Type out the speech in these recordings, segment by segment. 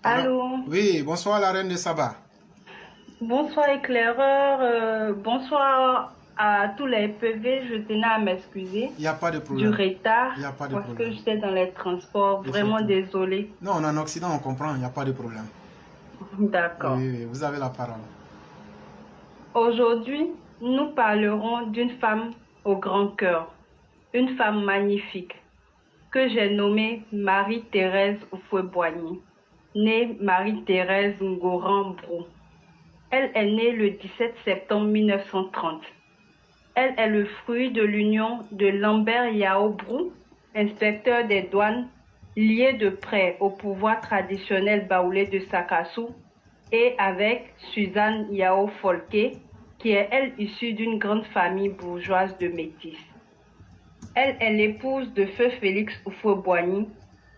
Alors, Allô, oui, bonsoir la reine de Saba. bonsoir éclaireur, bonsoir à tous les PV. Je tenais à m'excuser Il n'y a pas de du problème. retard Il n'y a pas de parce que problème. j'étais dans les transports. Vraiment Effectivement. désolée. Non, on est en Occident, on comprend, il n'y a pas de problème. Oui, D'accord. oui, oui, vous avez la parole. Aujourd'hui, nous parlerons d'une femme au grand cœur, une femme magnifique que j'ai nommée Marie-Thérèse Houphouët-Boigny, née Marie-Thérèse Ngoran-Brou. Elle est née le 17 septembre 1930. Elle est le fruit de l'union de Lambert Yao Brou, inspecteur des douanes, lié de près au pouvoir traditionnel baoulé de Sakassou, et avec Suzanne Yao Folke, qui est elle issue d'une grande famille bourgeoise de métis. Elle est l'épouse de feu Félix Houphouët-Boigny,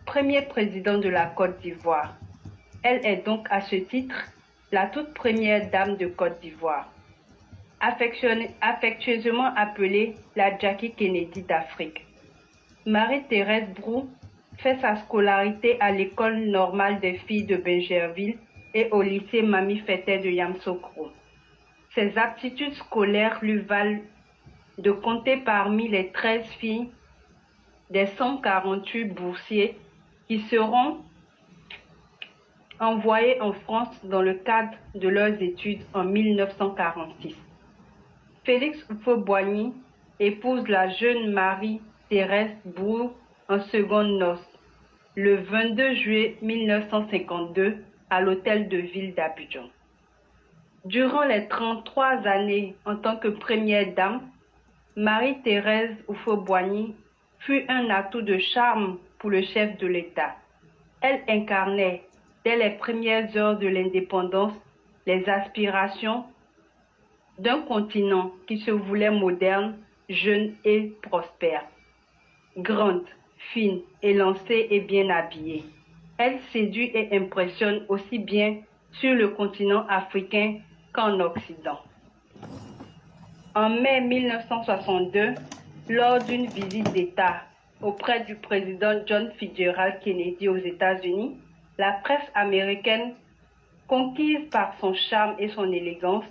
premier président de la Côte d'Ivoire. Elle est donc à ce titre la toute première dame de Côte d'Ivoire. Affectueusement appelée la Jackie Kennedy d'Afrique. Marie-Thérèse Brou fait sa scolarité à l'école normale des filles de Bingerville et au lycée Mami Fetteh de Yamoussoukro. Ses aptitudes scolaires lui valent de compter parmi les 13 filles des 148 boursiers qui seront envoyés en France dans le cadre de leurs études en 1946. Félix Houphouët-Boigny épouse la jeune Marie-Thérèse Brou en secondes noces, le 22 juillet 1952 à l'hôtel de ville d'Abidjan. Durant les 33 années en tant que première dame, Marie-Thérèse Houphouët-Boigny fut un atout de charme pour le chef de l'État. Elle incarnait, dès les premières heures de l'indépendance, les aspirations d'un continent qui se voulait moderne, jeune et prospère. Grande, fine, élancée et bien habillée, elle séduit et impressionne aussi bien sur le continent africain qu'en Occident. En mai 1962, lors d'une visite d'État auprès du président John Fitzgerald Kennedy aux États-Unis, la presse américaine, conquise par son charme et son élégance,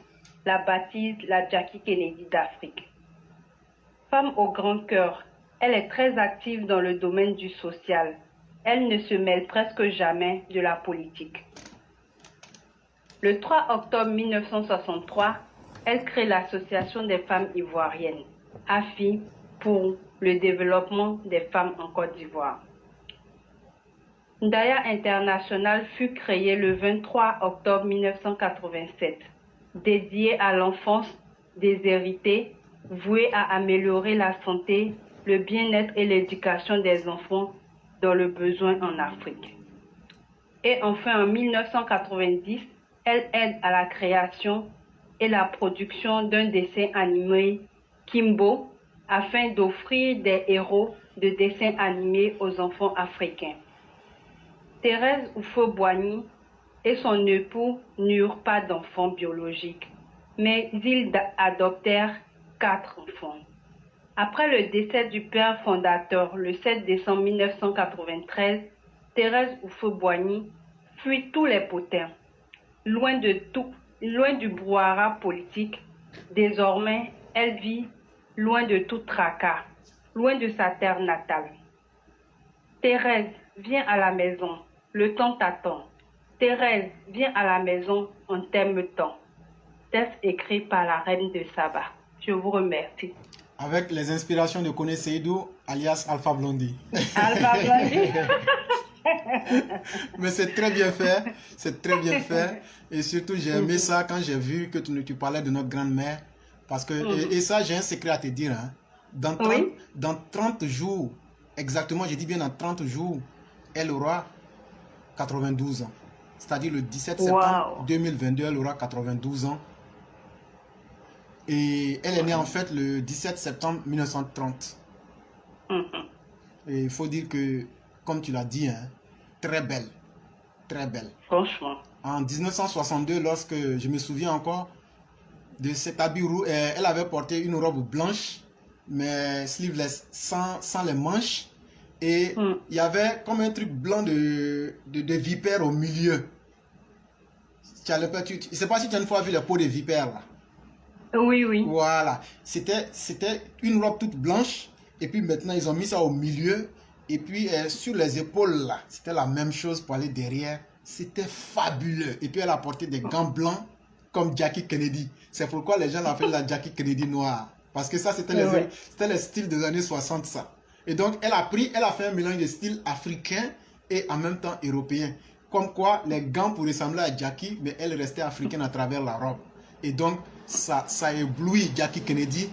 la baptise la Jackie Kennedy d'Afrique. Femme au grand cœur, elle est très active dans le domaine du social. Elle ne se mêle presque jamais de la politique. Le 3 octobre 1963, elle crée l'Association des femmes ivoiriennes, AFI, pour le développement des femmes en Côte d'Ivoire. Ndaya International fut créée le 23 octobre 1987, dédiée à l'enfance déshéritée, vouée à améliorer la santé, le bien-être et l'éducation des enfants dans le besoin en Afrique. Et enfin, en 1990, elle aide à la création et la production d'un dessin animé Kimbo afin d'offrir des héros de dessins animés aux enfants africains. Thérèse Houphouët-Boigny et son époux n'eurent pas d'enfants biologiques, mais ils adoptèrent 4 enfants. Après le décès du père fondateur le 7 décembre 1993, Thérèse Houphouët-Boigny fuit tous les potins. Loin du brouhaha politique, désormais, elle vit loin de tout tracas, loin de sa terre natale. Thérèse, viens à la maison, le temps t'attend. Thérèse, viens à la maison, on t'aime tant. Texte écrit par la reine de Saba. Je vous remercie. Avec les inspirations de Kone Seydou, alias Alpha Blondie. Alpha Blondie. Mais c'est très bien fait, c'est très bien fait. Et surtout, j'ai aimé ça quand j'ai vu que tu parlais de notre grand-mère. Parce que, et ça, j'ai un secret à te dire. Hein. Dans 30 jours, exactement, j'ai dit bien dans 30 jours, elle aura 92 ans. C'est-à-dire le 17 septembre 2022, elle aura 92 ans. Et elle est née en fait le 17 septembre 1930. Et il faut dire que, comme tu l'as dit, hein, très belle. Très belle. Franchement. En 1962, lorsque je me souviens encore de cet habit rouge, elle avait porté une robe blanche, mais sleeveless, sans les manches. Et il y avait comme un truc blanc de vipère au milieu. Je ne sais pas si tu as une fois vu les peaux de vipères là. Oui, oui. Voilà. C'était une robe toute blanche. Et puis maintenant, ils ont mis ça au milieu. Et puis sur les épaules là, c'était la même chose pour aller derrière. C'était fabuleux. Et puis elle a porté des gants blancs comme Jackie Kennedy. C'est pourquoi les gens l'appellent la Jackie Kennedy noire. Parce que ça, c'était les styles des années 60, ça. Et donc, elle a fait un mélange de style africain et en même temps européen. Comme quoi, les gants pourraient ressembler à Jackie, mais elle restait africaine à travers la robe. Et donc, ça éblouit Jackie Kennedy.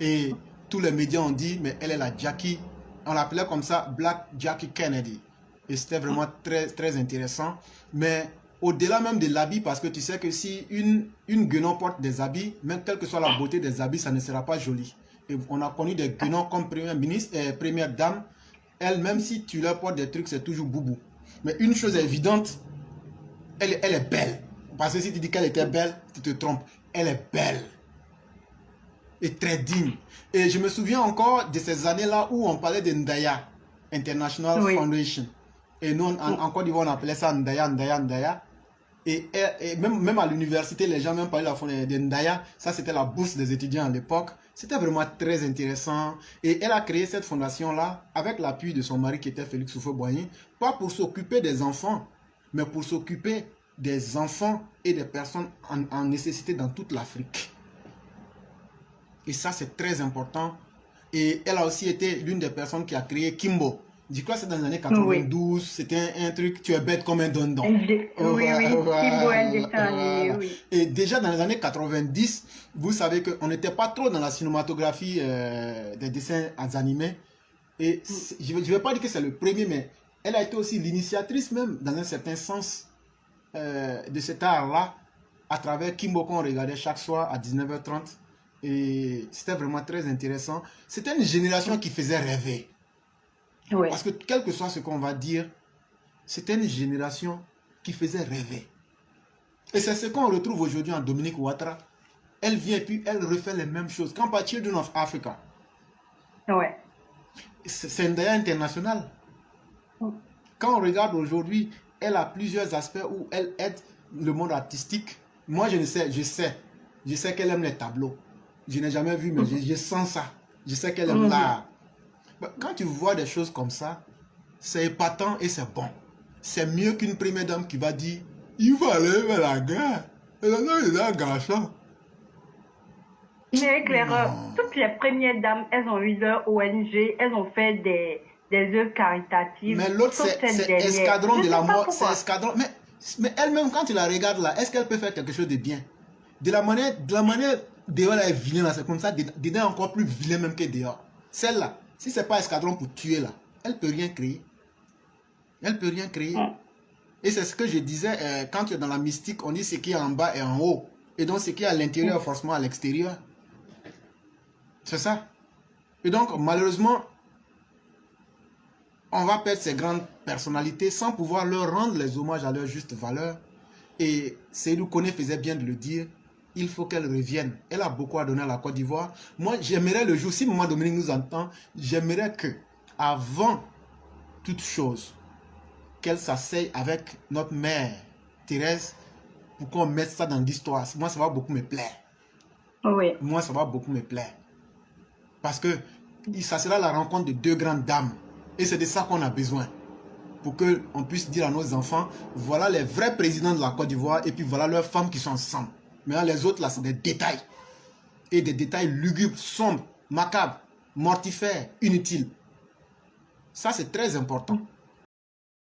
Et tous les médias ont dit, mais elle est la Jackie. On l'appelait comme ça, Black Jackie Kennedy. Et c'était vraiment très, très intéressant. Mais au-delà même de l'habit, parce que tu sais que si une guenon porte des habits, même quelle que soit la beauté des habits, ça ne sera pas joli. Et on a connu des guenons comme première dame. Elle, même si tu leur portes des trucs, c'est toujours boubou. Mais une chose est évidente, elle est belle. Parce que si tu dis qu'elle était belle, tu te trompes. Elle est belle. Et très digne. Et je me souviens encore de ces années-là où on parlait de Ndaya, International Foundation. Et nous, en Côte d'Ivoire, on appelait ça Ndaya. Et même à l'université, les gens même parlaient de Ndaya. Ça, c'était la bourse des étudiants à l'époque. C'était vraiment très intéressant. Et elle a créé cette fondation-là avec l'appui de son mari qui était Félix Houphouët-Boigny, pas pour s'occuper des enfants, mais pour s'occuper des enfants et des personnes en nécessité dans toute l'Afrique. Et ça, c'est très important. Et elle a aussi été l'une des personnes qui a créé Kimbo. Je crois que c'est dans les années 92. C'était un truc, tu es bête comme un dondon. Oui. Kimbo est dessin. Et déjà dans les années 90, vous savez qu'on n'était pas trop dans la cinématographie des dessins animés. Et je ne vais pas dire que c'est le premier, mais elle a été aussi l'initiatrice même, dans un certain sens, de cet art-là, à travers Kimbo qu'on regardait chaque soir à 19h30. Et c'était vraiment très intéressant. C'était une génération qui faisait rêver. Ouais. Parce que quel que soit ce qu'on va dire, c'était une génération qui faisait rêver. Et c'est ce qu'on retrouve aujourd'hui en Dominique Ouattara. Elle vient et puis elle refait les mêmes choses. Quand par Children of Africa. Ouais. C'est un Ndaya international. Quand on regarde aujourd'hui, elle a plusieurs aspects où elle aide le monde artistique. Moi, je sais qu'elle aime les tableaux. Je n'ai jamais vu, mais je sens ça. Je sais qu'elle aime l'art. Quand tu vois des choses comme ça, c'est épatant et c'est bon. C'est mieux qu'une première dame qui va dire « Il va aller vers la guerre. Et là, il est un garçon. » Mais Claire, toutes les premières dames, elles ont eu leur ONG, elles ont fait des œuvres caritatives. Mais l'autre, c'est Escadron de la mort. C'est Escadron. Mais elle-même, quand tu la regardes là, est-ce qu'elle peut faire quelque chose de bien? De la manière dehors, elle est vilaine, c'est comme ça. Dedans, encore plus vilain même que dehors. Celle-là, si ce n'est pas Escadron pour tuer là, elle ne peut rien créer. Elle ne peut rien créer. Et c'est ce que je disais, quand tu es dans la mystique, on dit ce qui est en bas et en haut. Et donc ce qui est à l'intérieur, forcément à l'extérieur. C'est ça. Et donc, malheureusement, on va perdre ces grandes personnalités sans pouvoir leur rendre les hommages à leur juste valeur. Et Seydou Kone faisait bien de le dire, il faut qu'elle revienne. Elle a beaucoup à donner à la Côte d'Ivoire. Moi, j'aimerais le jour, si Maman Dominique nous entend, j'aimerais que, avant toute chose, qu'elle s'asseye avec notre mère, Thérèse, pour qu'on mette ça dans l'histoire. Moi, ça va beaucoup me plaire. Oui. Moi, ça va beaucoup me plaire. Parce que ça sera la rencontre de deux grandes dames. Et c'est de ça qu'on a besoin. Pour qu'on puisse dire à nos enfants, voilà les vrais présidents de la Côte d'Ivoire et puis voilà leurs femmes qui sont ensemble. Maintenant, les autres, là, c'est des détails. Et des détails lugubres, sombres, macabres, mortifères, inutiles. Ça, c'est très important.